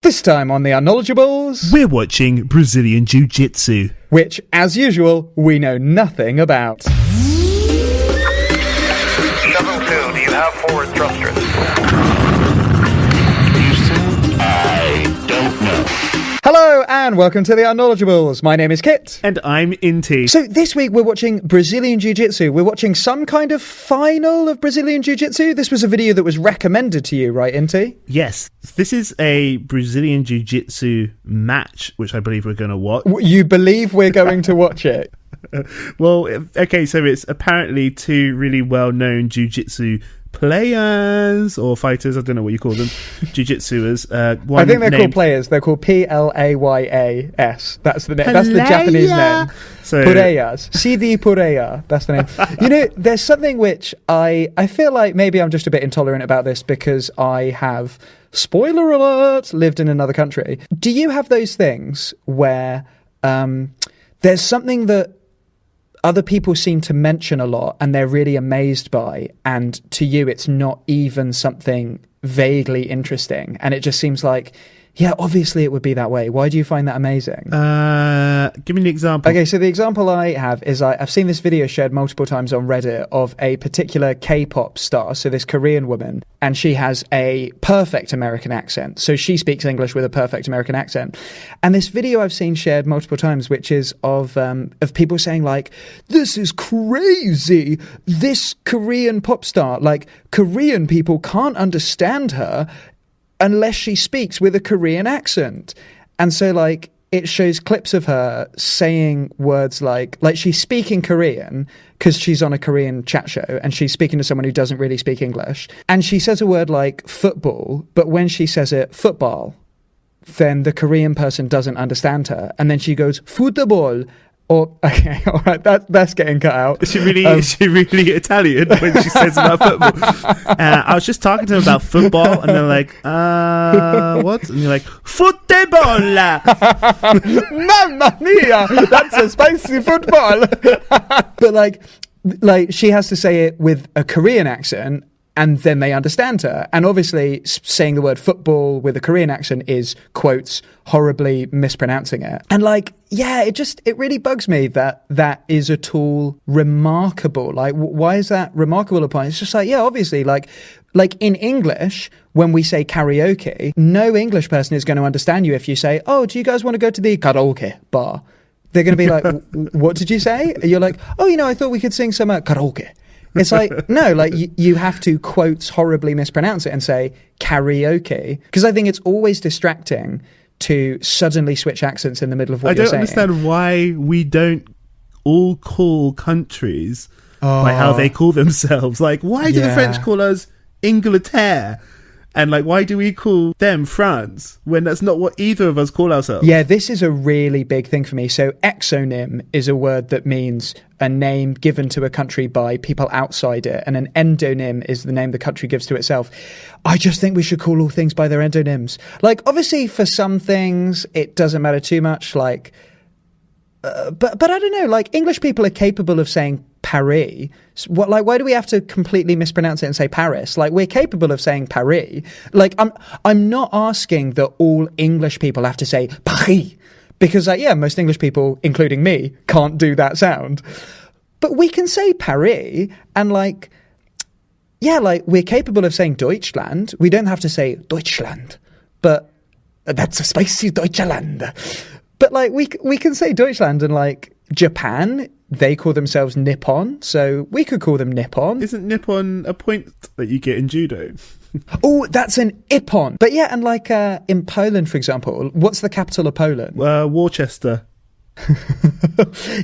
This time on the Unknowledgeables, we're watching Brazilian Jiu-Jitsu, which, as usual, we know nothing about. 7-2, do you have forward thrusters? Houston, I don't know. Hello and welcome to the Unknowledgeables. My name is Kit. and I'm Inti. So this week we're watching Brazilian Jiu-Jitsu. We're watching some kind of final of Brazilian Jiu-Jitsu. This was a video that was recommended to you, right, Inti? Yes, this is a Brazilian Jiu-Jitsu match, which I believe we're going to watch. You believe we're going to watch it? Well, okay, so it's apparently two really well-known Jiu-Jitsu players or fighters, I don't know what you call them, Jiu-Jitsuers. I think they're called players. They're called Playas. That's the name. That's the Japanese name. So, Pureyas. CD Pureya. That's the name. You know, there's something which I feel like maybe I'm just a bit intolerant about this because I have, spoiler alert, lived in another country. Do you have those things where there's something that other people seem to mention a lot and they're really amazed by, and to you it's not even something vaguely interesting, and it just seems like, yeah, obviously it would be that way. Why do you find that amazing? Give me an example. Okay, so the example I have is I've seen this video shared multiple times on Reddit of a particular K-pop star, so this Korean woman, and she has a perfect American accent. So she speaks English with a perfect American accent. And this video I've seen shared multiple times, which is of people saying like, this is crazy. This Korean pop star, like Korean people can't understand her unless she speaks with a Korean accent. And so like it shows clips of her saying words like she's speaking Korean because she's on a Korean chat show and she's speaking to someone who doesn't really speak English. And she says a word like football, but when she says it, football, then the Korean person doesn't understand her. And then she goes, football. Or, okay, all right, that's getting cut out. Is she really Italian when she says about football? I was just talking to them about football, and they're like, what? And you're like, football! Mamma mia! That's a spicy football! But like she has to say it with a Korean accent, and then they understand her. And obviously, saying the word football with a Korean accent is, quotes, horribly mispronouncing it. And like, yeah, it really bugs me that is at all remarkable. Like, why is that remarkable upon? It's just like, yeah, obviously, like in English, when we say karaoke, no English person is going to understand you if you say, oh, do you guys want to go to the karaoke bar? They're going to be like, what did you say? And you're like, oh, I thought we could sing some karaoke. It's like, no, like you have to, quotes, horribly mispronounce it and say karaoke. Because I think it's always distracting to suddenly switch accents in the middle of what you're saying. I don't understand why we don't all call countries by how they call themselves. Like, why do the French call us Inglaterra? And like, why do we call them France when that's not what either of us call ourselves? Yeah, this is a really big thing for me. So exonym is a word that means a name given to a country by people outside it. And an endonym is the name the country gives to itself. I just think we should call all things by their endonyms. Like, obviously, for some things, it doesn't matter too much. Like, but I don't know. Like, English people are capable of saying Paris. Why do we have to completely mispronounce it and say Paris? Like, we're capable of saying Paris. Like, I'm not asking that all English people have to say Paris, because most English people, including me, can't do that sound. But we can say Paris, and we're capable of saying Deutschland. We don't have to say Deutschland, but that's a spicy Deutschland. But like, we can say Deutschland, and like Japan, they call themselves Nippon, so we could call them Nippon. Isn't Nippon a point that you get in judo? Oh, that's an ippon. But yeah, and like in Poland, for example, what's the capital of Poland? Worcester.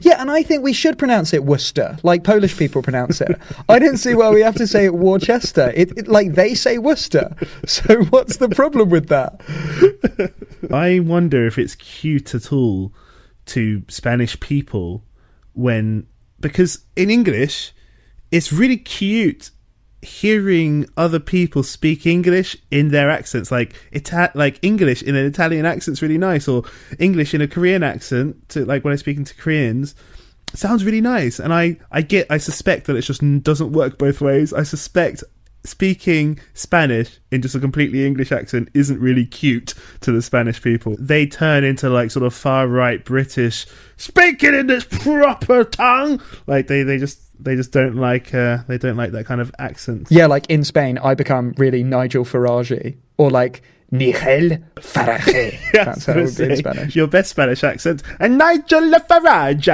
Yeah, and I think we should pronounce it Worcester, like Polish people pronounce it. I didn't see why we have to say it Worcester. It like they say Worcester. So what's the problem with that? I wonder if it's cute at all to Spanish people because in English, it's really cute hearing other people speak English in their accents, like English in an Italian accent's really nice, or English in a Korean accent, to like when I'm speaking to Koreans, sounds really nice. And I suspect that it just doesn't work both ways. I suspect speaking Spanish in just a completely English accent isn't really cute to the Spanish people. They turn into like sort of far right British, speaking in this proper tongue. Like they just don't like that kind of accent. Yeah, like in Spain, I become really Nigel Farage or like Nigel Farage. That's how it would be in Spanish. Your best Spanish accent, and Nigel Farage.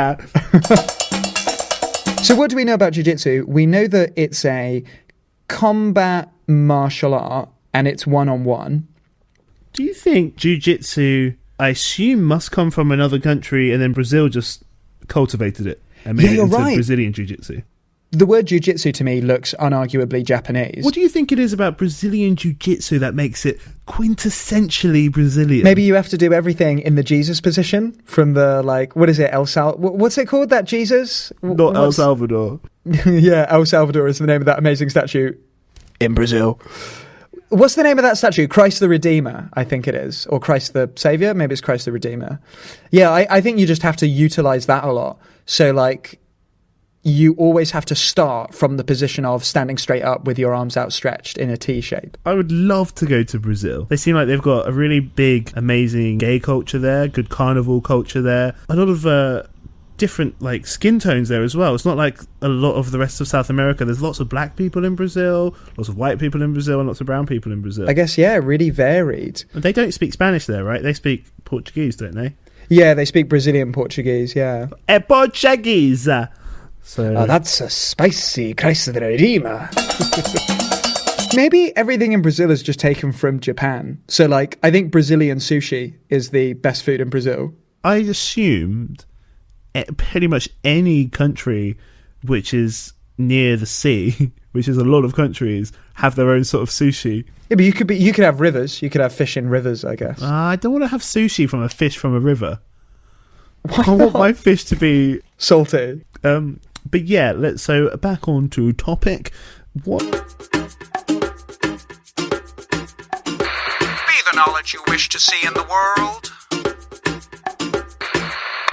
So what do we know about jiu-jitsu? We know that it's a combat martial art and it's one-on-one. Do you think jiu-jitsu, I assume, must come from another country and then Brazil just cultivated it and made it into Brazilian jiu-jitsu? The word jiu-jitsu to me looks unarguably Japanese. What do you think it is about Brazilian jiu-jitsu that makes it quintessentially Brazilian? Maybe you have to do everything in the Jesus position from the, like, what is it, what's it called, that Jesus? El Salvador. Yeah, El Salvador is the name of that amazing statue in Brazil. What's the name of that statue? Christ the Redeemer, I think it is. Or Christ the Savior? Maybe it's Christ the Redeemer. Yeah, I think you just have to utilize that a lot. So, like, you always have to start from the position of standing straight up with your arms outstretched in a T shape. I would love to go to Brazil. They seem like they've got a really big, amazing gay culture there, good carnival culture there, a lot of different like skin tones there as well. It's not like a lot of the rest of South America. There's lots of black people in Brazil, lots of white people in Brazil, and lots of brown people in Brazil. I guess, yeah, really varied. They don't speak Spanish there, right? They speak Portuguese, don't they? Yeah, they speak Brazilian Portuguese, yeah. Portuguese! So that's a spicy Christ the Redeemer. Maybe everything in Brazil is just taken from Japan. So, like, I think Brazilian sushi is the best food in Brazil. I assumed pretty much any country which is near the sea, which is a lot of countries, have their own sort of sushi. Yeah, but you could have rivers. You could have fish in rivers, I guess. I don't want to have sushi from a fish from a river. I want my fish to be salty. But yeah, so back on to topic. What? Be the knowledge you wish to see in the world.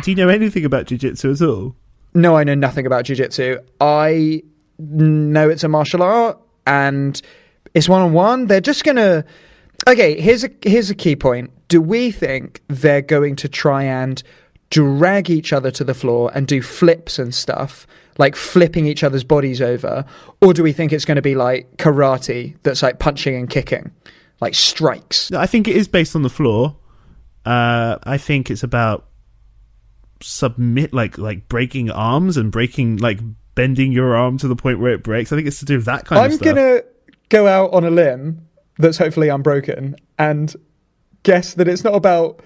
Do you know anything about jiu-jitsu at all? No, I know nothing about jiu-jitsu. I know it's a martial art and it's one-on-one. They're just gonna... Okay, here's a key point. Do we think they're going to try and drag each other to the floor and do flips and stuff, like flipping each other's bodies over? Or do we think it's going to be like karate that's like punching and kicking, like strikes? I think it is based on the floor. I think it's about like breaking arms and breaking, like bending your arm to the point where it breaks. I think it's to do with that kind of stuff. I'm going to go out on a limb that's hopefully unbroken and guess that it's not about...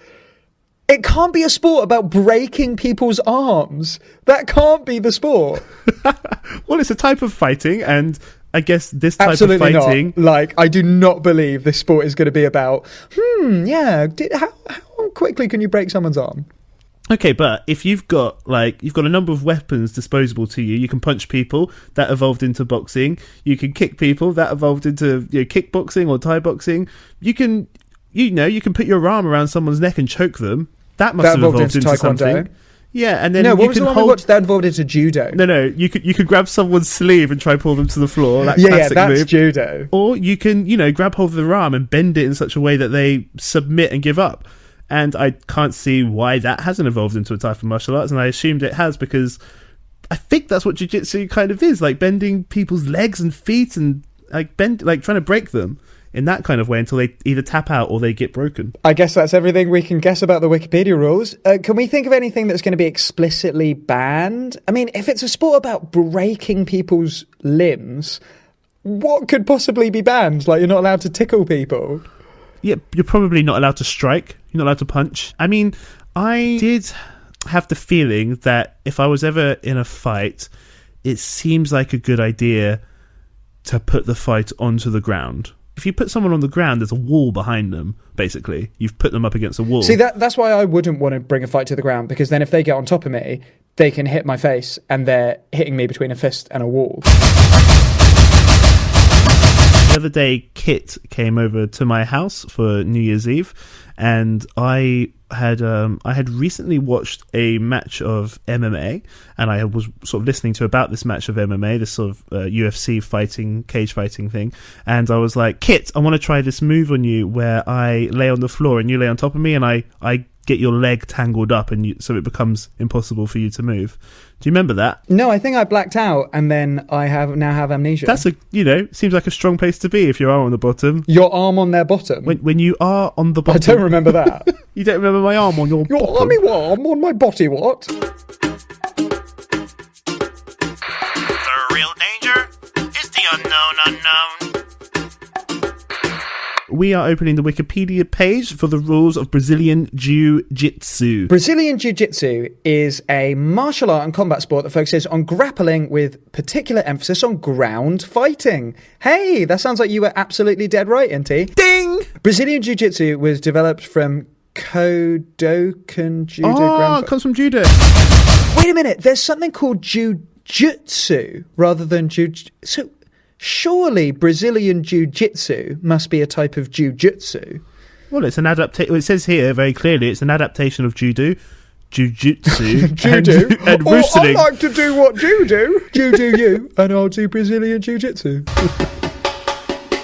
It can't be a sport about breaking people's arms. That can't be the sport. Well, it's a type of fighting, and I guess this type Absolutely of fighting... not. Like, I do not believe this sport is going to be about, how quickly can you break someone's arm? Okay, but if you've got a number of weapons disposable to you, you can punch people, that evolved into boxing. You can kick people, that evolved into kickboxing or Thai boxing. You can put your arm around someone's neck and choke them. That must have evolved into something. Yeah, and then what was the one we watched that evolved into judo? No, you could grab someone's sleeve and try pull them to the floor. That that's move. Judo. Or you can, grab hold of their arm and bend it in such a way that they submit and give up. And I can't see why that hasn't evolved into a type of martial arts, and I assumed it has because I think that's what jiu-jitsu kind of is, like bending people's legs and feet and trying to break them in that kind of way until they either tap out or they get broken. I guess that's everything we can guess about the Wikipedia rules. Can we think of anything that's going to be explicitly banned? I mean, if it's a sport about breaking people's limbs, what could possibly be banned? Like, you're not allowed to tickle people. Yeah, you're probably not allowed to strike. You're not allowed to punch. I mean, I did have the feeling that if I was ever in a fight, it seems like a good idea to put the fight onto the ground. If you put someone on the ground, there's a wall behind them, basically. You've put them up against a wall. See, that's why I wouldn't want to bring a fight to the ground, because then if they get on top of me, they can hit my face, and they're hitting me between a fist and a wall. other day, Kit came over to my house for New Year's Eve, and I had recently watched a match of MMA, and I was sort of listening to about this match of MMA, this sort of UFC fighting, cage fighting thing, and I was like, Kit, I want to try this move on you where I lay on the floor and you lay on top of me, and I get your leg tangled up, and so it becomes impossible for you to move. Do you remember that? No, I think I blacked out, and then I now have amnesia. That's seems like a strong place to be if you are on the bottom. Your arm on their bottom? When you are on the bottom. I don't remember that. You don't remember my arm on your bottom? Your army arm on my body, what? The real danger is the unknown. We are opening the Wikipedia page for the rules of Brazilian Jiu-Jitsu. Brazilian Jiu-Jitsu is a martial art and combat sport that focuses on grappling with particular emphasis on ground fighting. Hey, that sounds like you were absolutely dead right, Inti. Ding! Brazilian Jiu-Jitsu was developed from Kodokan Judo. Oh, it comes from judo. Wait a minute, there's something called Jiu-Jitsu rather than Jiu-Jitsu. So surely Brazilian Jiu-Jitsu must be a type of Jiu-Jitsu. Well, it's an adaptation. It says here very clearly it's an adaptation of judo, Jiu-Jitsu, Judo. and wrestling. I like to do what you do. You do you, and I'll do Brazilian Jiu-Jitsu.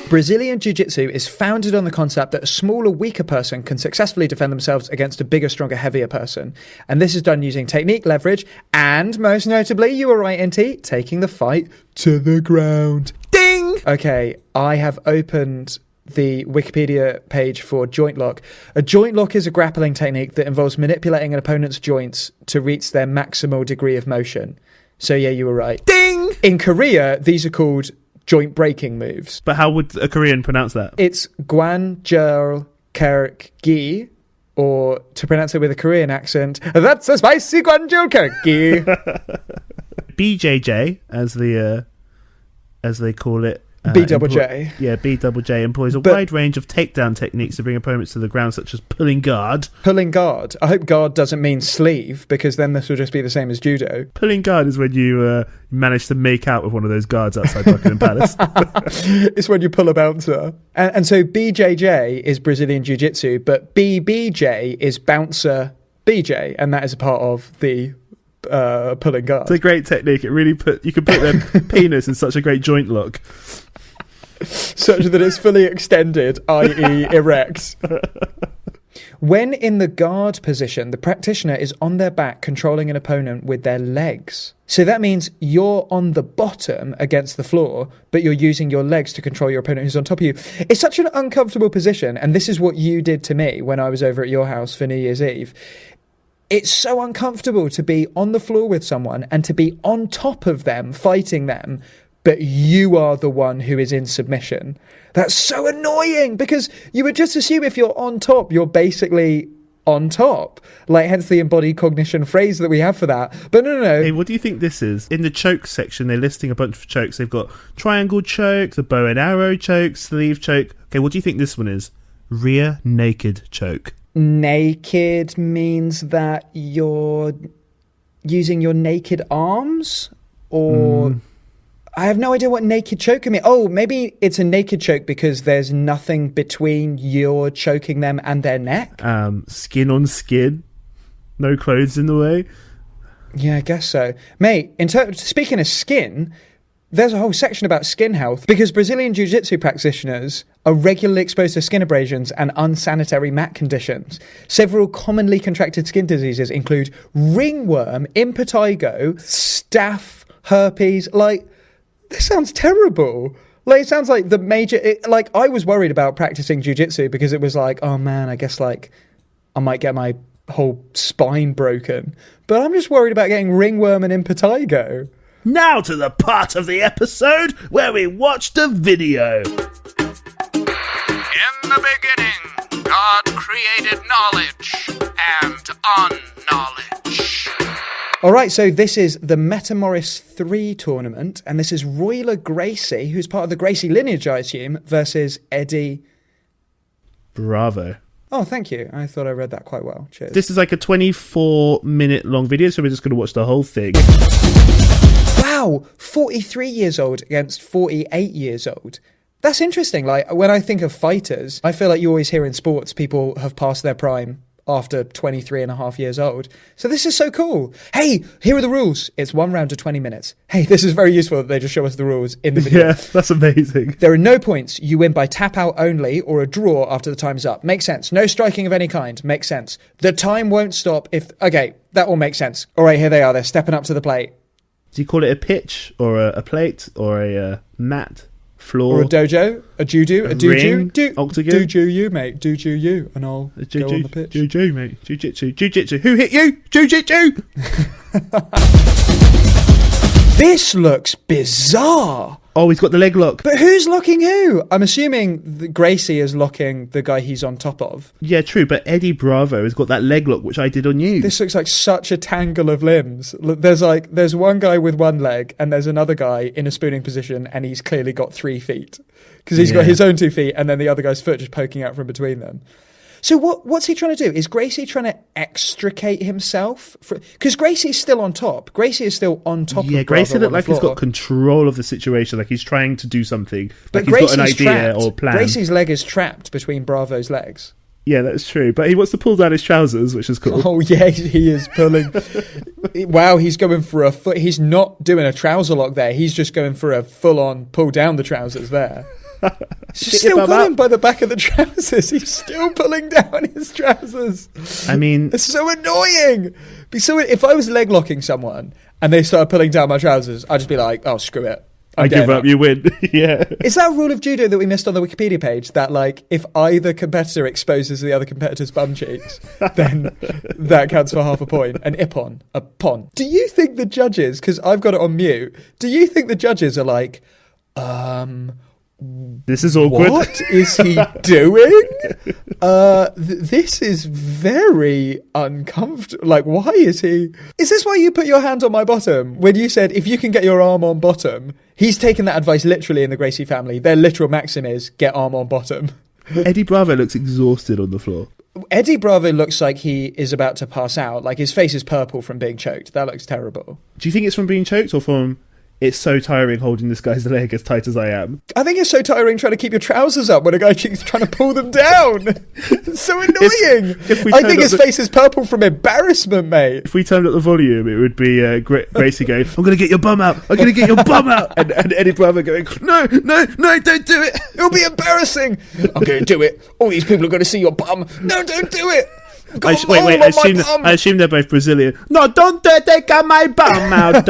Brazilian Jiu-Jitsu is founded on the concept that a smaller, weaker person can successfully defend themselves against a bigger, stronger, heavier person. And this is done using technique, leverage, and most notably, you were right, Inti, taking the fight to the ground. Ding! Okay, I have opened the Wikipedia page for joint lock. A joint lock is a grappling technique that involves manipulating an opponent's joints to reach their maximal degree of motion. So yeah, you were right. Ding! In Korea, these are called joint breaking moves. But how would a Korean pronounce that? It's Gwanjeol Kergi, or to pronounce it with a Korean accent, that's a spicy Gwanjeol Kergi. BJJ, as they call it. BJJ. BJJ employs a wide range of takedown techniques to bring opponents to the ground, such as pulling guard. Pulling guard. I hope guard doesn't mean sleeve, because then this will just be the same as judo. Pulling guard is when you manage to make out with one of those guards outside Buckingham Palace. It's when you pull a bouncer. And so BJJ is Brazilian Jiu-Jitsu, but BBJ is bouncer BJ, and that is a part of the pulling guard. It's a great technique. It really you can put their penis in such a great joint lock. Such that it's fully extended, i.e. erect. When in the guard position, the practitioner is on their back controlling an opponent with their legs. So that means you're on the bottom against the floor, but you're using your legs to control your opponent who's on top of you. It's such an uncomfortable position, and this is what you did to me when I was over at your house for New Year's Eve. It's so uncomfortable to be on the floor with someone and to be on top of them, fighting them, but you are the one who is in submission. That's so annoying, because you would just assume if you're on top, you're basically on top. Like, hence the embodied cognition phrase that we have for that. But no. Hey, what do you think this is? In the choke section, they're listing a bunch of chokes. They've got triangle choke, the bow and arrow choke, sleeve choke. Okay, what do you think this one is? Rear naked choke. Naked means that you're using your naked arms? Or... I have no idea what naked choke means. Oh, maybe it's a naked choke because there's nothing between your choking them and their neck? Skin on skin. No clothes in the way. Yeah, I guess so. Mate, speaking of skin, there's a whole section about skin health because Brazilian Jiu-Jitsu practitioners are regularly exposed to skin abrasions and unsanitary mat conditions. Several commonly contracted skin diseases include ringworm, impetigo, staph, herpes, this sounds terrible. It sounds like the major... I was worried about practicing jiu-jitsu because it was like, oh man, I guess I might get my whole spine broken. But I'm just worried about getting ringworm and impetigo. Now to the part of the episode where we watched a video. In the beginning, God created knowledge and unknowledge. All right, so this is the Metamoris 3 tournament, and this is Royler Gracie, who's part of the Gracie lineage, I assume, versus Eddie... Bravo. Oh, thank you. I thought I read that quite well. Cheers. This is like a 24-minute long video, so we're just going to watch the whole thing. Wow, 43 years old against 48 years old. That's interesting. Like, when I think of fighters, I feel like you always hear in sports people have passed their prime after 23 and a half years old. So this is so cool. Hey, here are the rules. It's 1 round to 20 minutes. Hey, this is very useful that they just show us the rules in the video. Yeah, that's amazing. There are no points. You win by tap out only or a draw after the time's up. Makes sense. No striking of any kind. Makes sense. The time won't stop if... Okay, that all makes sense. All right, here they are. They're stepping up to the plate. Do you call it a pitch or a plate or a mat? Floor, or a dojo, a judo, a doju, octagon, doju you, mate, doju you, and I'll go on the pitch. Juju, mate, jiu-jitsu. Who hit you? Jiu-jitsu. This looks bizarre. Oh, he's got the leg lock. But who's locking who? I'm assuming Gracie is locking the guy he's on top of. Yeah, true, but Eddie Bravo has got that leg lock, which I did on you. This looks like such a tangle of limbs. Look, there's one guy with one leg, and there's another guy in a spooning position, and he's clearly got 3 feet. Because he's got his own 2 feet, and then the other guy's foot just poking out from between them. So what's he trying to do? Is Gracie trying to extricate himself? Because Gracie's still on top. Gracie is still on top of Bravo. Yeah, Gracie looked like he's got control of the situation, like he's trying to do something. But like Gracie's he's got an idea trapped. or plan. Gracie's leg is trapped between Bravo's legs. Yeah, that's true. But he wants to pull down his trousers, which is cool. Oh, yeah, he is pulling. Wow, he's going for a foot. He's not doing a trouser lock there. He's just going for a full-on pull down the trousers there. He's still got him by the back of the trousers. He's still pulling down his trousers. I mean... It's so annoying. So if I was leg locking someone and they started pulling down my trousers, I'd just be like, oh, screw it. I give up, you win. Yeah. Is that a rule of judo that we missed on the Wikipedia page? That, like, if either competitor exposes the other competitor's bum cheeks, then that counts for half a point. An ippon. A pon. Do you think the judges, because I've got it on mute, do you think the judges are like, this is awkward. what is he doing? This is very uncomfortable. Like, why is he... Is this why you put your hand on my bottom? When you said, if you can get your arm on bottom... He's taken that advice literally in the Gracie family. Their literal maxim is, get arm on bottom. Eddie Bravo looks exhausted on the floor. Eddie Bravo looks like he is about to pass out. Like, his face is purple from being choked. That looks terrible. Do you think it's from being choked or from... It's so tiring holding this guy's leg as tight as I am? I think it's so tiring trying to keep your trousers up when a guy keeps trying to pull them down. It's so annoying. I think his face is purple from embarrassment, mate. If we turned up the volume, it would be Gracie going, I'm going to get your bum out. I'm going to get your bum out. And Eddie Bravo going, no, don't do it. It'll be embarrassing. I'm going to do it. All these people are going to see your bum. No, don't do it. I assume they're both Brazilian. No, don't take my bum out.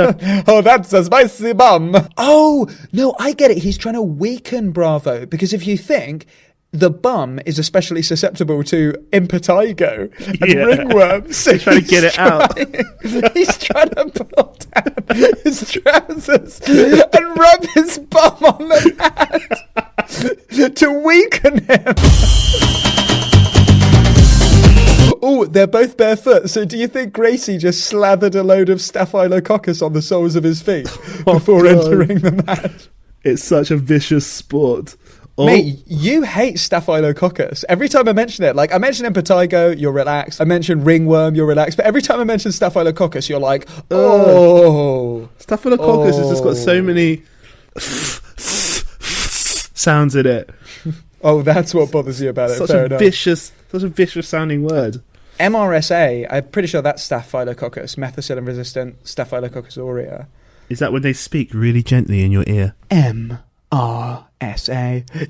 Oh, that's a spicy bum. Oh, no, I get it. He's trying to weaken Bravo. Because if you think the bum is especially susceptible to impetigo and ringworms. So he's trying to get it out. He's trying to pull down his trousers and rub his bum on the pad to weaken him. Oh, they're both barefoot. So do you think Gracie just slathered a load of staphylococcus on the soles of his feet before entering the match? It's such a vicious sport. Oh. Mate, you hate staphylococcus. Every time I mention it, like I mention impetigo, you're relaxed. I mention ringworm, you're relaxed. But every time I mention staphylococcus, you're like, oh. Staphylococcus has just got so many sounds in it. Oh, that's what bothers you about it. Such a vicious sounding word. MRSA, I'm pretty sure that's Staphylococcus, methicillin-resistant Staphylococcus aureus. Is that when they speak really gently in your ear? MRSA.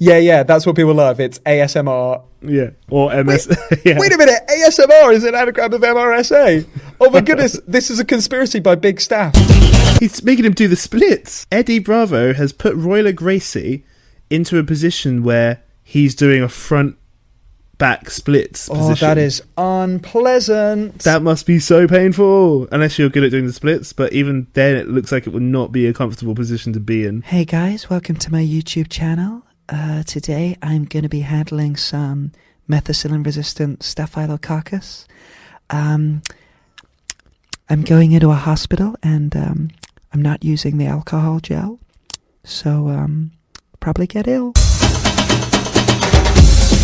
Yeah, that's what people love. It's ASMR. Yeah, or MS. Yeah. Wait a minute, ASMR is an anagram of MRSA. Oh my goodness, this is a conspiracy by Big Staff. He's making him do the splits. Eddie Bravo has put Royler Gracie into a position where he's doing a front back splits position. Oh, that is unpleasant. That must be so painful, unless you're good at doing the splits, but even then it looks like it would not be a comfortable position to be in. Hey guys, welcome to my YouTube channel. Today I'm going to be handling some methicillin-resistant Staphylococcus. I'm going into a hospital and I'm not using the alcohol gel, so probably get ill.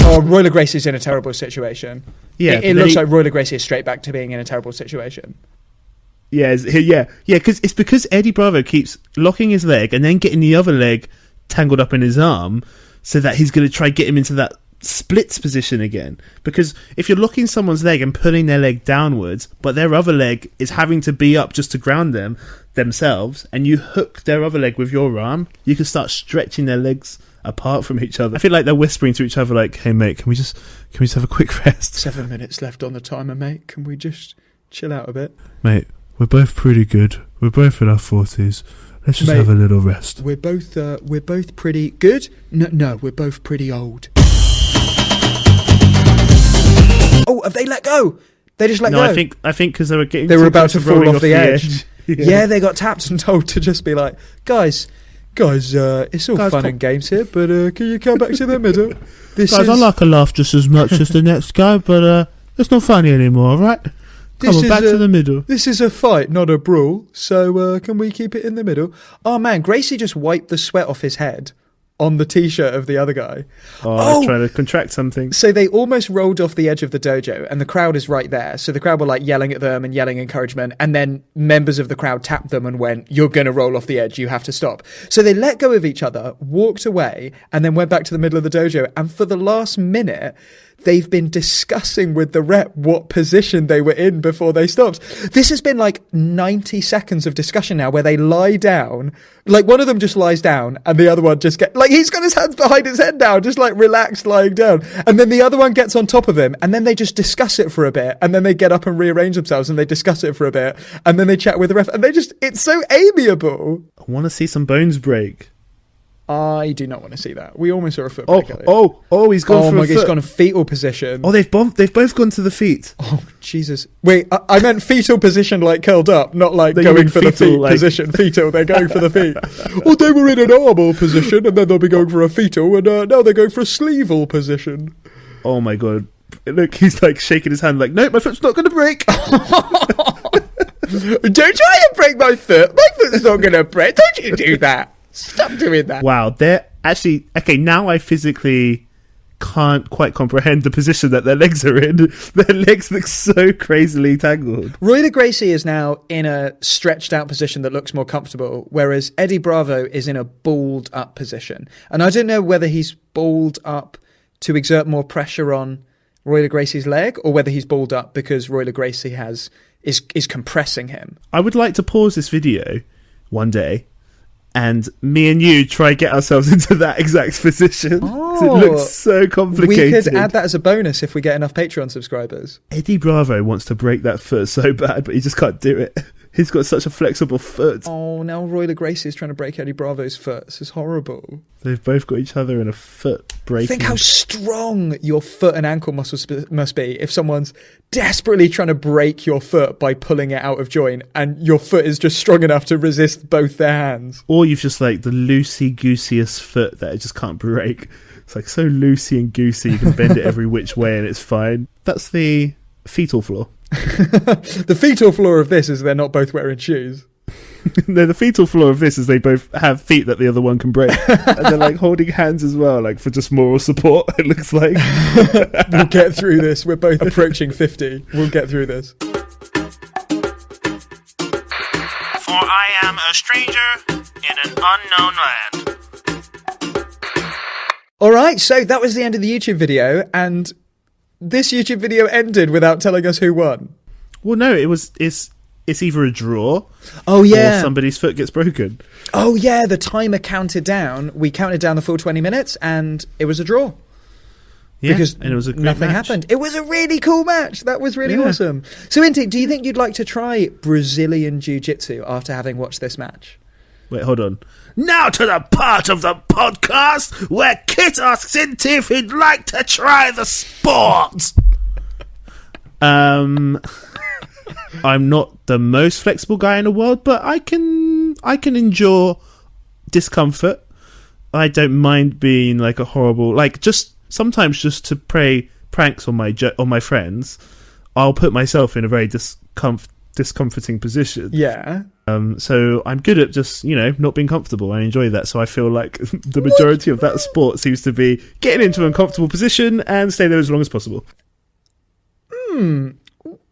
Oh, Royler Gracie is in a terrible situation. Yeah, it looks like Royler Gracie is straight back to being in a terrible situation. Yeah, because Eddie Bravo keeps locking his leg and then getting the other leg tangled up in his arm. so that he's going to try get him into that splits position again. Because if you're locking someone's leg and pulling their leg downwards, but their other leg is having to be up just to ground themselves, and you hook their other leg with your arm, you can start stretching their legs apart from each other. I feel like they're whispering to each other like, hey mate, can we just have a quick rest? 7 minutes left on the timer, mate. Can we just chill out a bit? Mate, we're both pretty good. We're both in our 40s. Let's just Mate, have a little rest. We're both pretty good. No, we're both pretty old. Oh, have they let go? They just let go. No, I think because they were about to fall off the edge. Yeah. Yeah, they got tapped and told to just be like, guys, it's all fun and games here, but can you come back to the middle? I like a laugh just as much as the next guy, but it's not funny anymore, right? Come on, back to the middle. This is a fight, not a brawl, so can we keep it in the middle? Oh man, Gracie just wiped the sweat off his head on the t-shirt of the other guy. Oh, trying to contract something. So they almost rolled off the edge of the dojo, and the crowd is right there. So the crowd were like yelling at them and yelling encouragement, and then members of the crowd tapped them and went, you're going to roll off the edge, you have to stop. So they let go of each other, walked away, and then went back to the middle of the dojo, and for the last minute, they've been discussing with the rep what position they were in before they stopped. This has been like 90 seconds of discussion now where they lie down. Like one of them just lies down and the other one just he's got his hands behind his head now, just like relaxed lying down. And then the other one gets on top of him and then they just discuss it for a bit. And then they get up and rearrange themselves and they discuss it for a bit. And then they chat with the ref and it's so amiable. I want to see some bones break. I do not want to see that. We almost saw a foot break. He's gone for a foot. He's gone a fetal position. Oh, they've both gone to the feet. Oh, Jesus. Wait, I meant fetal position like curled up, not like going for the feet position. Fetal, they're going for the feet. Well, they were in an armal position, and then they'll be going for a fetal, and now they're going for a sleeval position. Oh, my God. Look, he's like shaking his hand like, no, my foot's not going to break. Don't try and break my foot. My foot's not going to break. Don't you do that. Stop doing that. Wow, they're actually... Okay, now I physically can't quite comprehend the position that their legs are in. Their legs look so crazily tangled. Royler Gracie is now in a stretched out position that looks more comfortable, whereas Eddie Bravo is in a balled up position. And I don't know whether he's balled up to exert more pressure on Royler Gracie's leg or whether he's balled up because Royler Gracie is compressing him. I would like to pause this video one day and me and you try get ourselves into that exact position. Oh, it looks so complicated. We could add that as a bonus if we get enough Patreon subscribers. Eddie Bravo wants to break that foot so bad, but he just can't do it. He's got such a flexible foot. Oh, now Royler Gracie is trying to break Eddie Bravo's foot. This is horrible. They've both got each other in a foot breaking. Think how strong your foot and ankle muscles must be if someone's desperately trying to break your foot by pulling it out of joint and your foot is just strong enough to resist both their hands. Or you've just like the loosey-gooseyest foot that it just can't break. It's like so loosey and goosey, you can bend it every which way and it's fine. That's the fetal floor. The fetal floor of this is they're not both wearing shoes. No, the fetal floor of this is they both have feet that the other one can break. And they're like holding hands as well, like for just moral support, it looks like. We'll get through this. We're both approaching 50. We'll get through this. For I am a stranger in an unknown land. Alright, so that was the end of the YouTube video, and this YouTube video ended without telling us who won. Well, no, it's either a draw or somebody's foot gets broken. Oh, yeah, the timer counted down. We counted down the full 20 minutes, and it was a draw. Yeah, because and it was a great nothing match. happened. It was a really cool match. That was really awesome. So, Inti, do you think you'd like to try Brazilian Jiu-Jitsu after having watched this match? Wait, hold on. Now to the part of the podcast where Kit asks Inti if he'd like to try the sport. I'm not the most flexible guy in the world, but I can endure discomfort. I don't mind being like a horrible, like just sometimes just to play pranks on my friends, I'll put myself in a very discomforting position. Yeah. So I'm good at just, not being comfortable. I enjoy that. So I feel like the majority of that sport seems to be getting into an uncomfortable position and stay there as long as possible.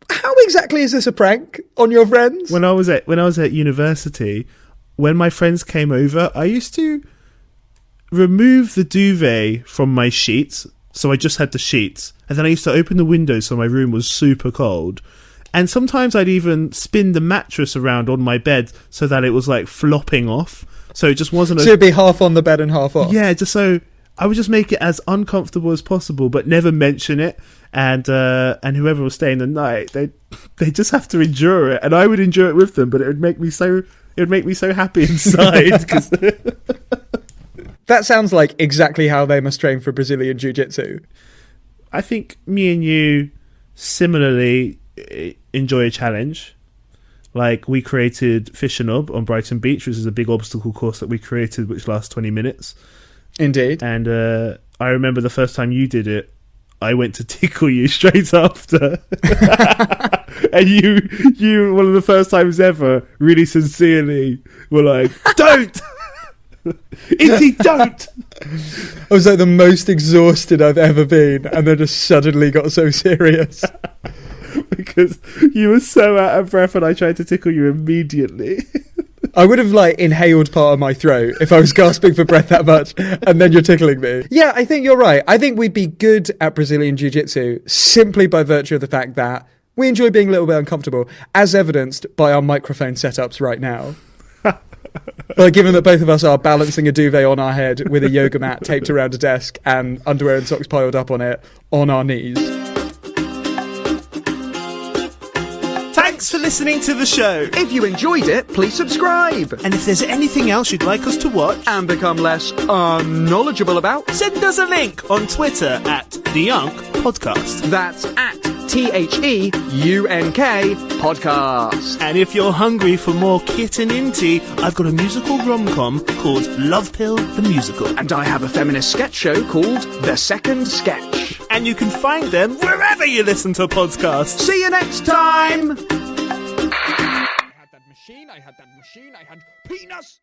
How exactly is this a prank on your friends? When I was at university, when my friends came over, I used to remove the duvet from my sheets, so I just had the sheets, and then I used to open the window so my room was super cold. And sometimes I'd even spin the mattress around on my bed so that it was like flopping off. So it just wasn't. So it'd be half on the bed and half off. Yeah, just so I would just make it as uncomfortable as possible, but never mention it. And whoever was staying the night, they just have to endure it, and I would endure it with them. But it would make me so happy inside. 'Cause that sounds like exactly how they must train for Brazilian Jiu-Jitsu. I think me and you similarly enjoy a challenge. Like, we created Fish and Ob on Brighton Beach, which is a big obstacle course that we created, which lasts 20 minutes. Indeed. And I remember the first time you did it, I went to tickle you straight after. And you, one of the first times ever, really sincerely were like, don't! Inti, don't! I was like the most exhausted I've ever been, and then just suddenly got so serious. Because you were so out of breath and I tried to tickle you immediately. I would have inhaled part of my throat if I was gasping for breath that much, and then you're tickling me. Yeah, I think you're right. I think we'd be good at Brazilian Jiu-Jitsu simply by virtue of the fact that we enjoy being a little bit uncomfortable, as evidenced by our microphone setups right now. Given that both of us are balancing a duvet on our head with a yoga mat taped around a desk and underwear and socks piled up on it on our knees. Thanks for listening to the show. If you enjoyed it, please subscribe. And if there's anything else you'd like us to watch And become less unknowledgeable about, send us a link on Twitter at The Unk Podcast. that's at THEUNK Podcast. And if you're hungry for more Kit and Inti, I've got a musical rom-com called Love Pill the Musical. And I have a feminist sketch show called The Second Sketch. And you can find them wherever you listen to podcasts. See you next time! I had that machine, I had penis.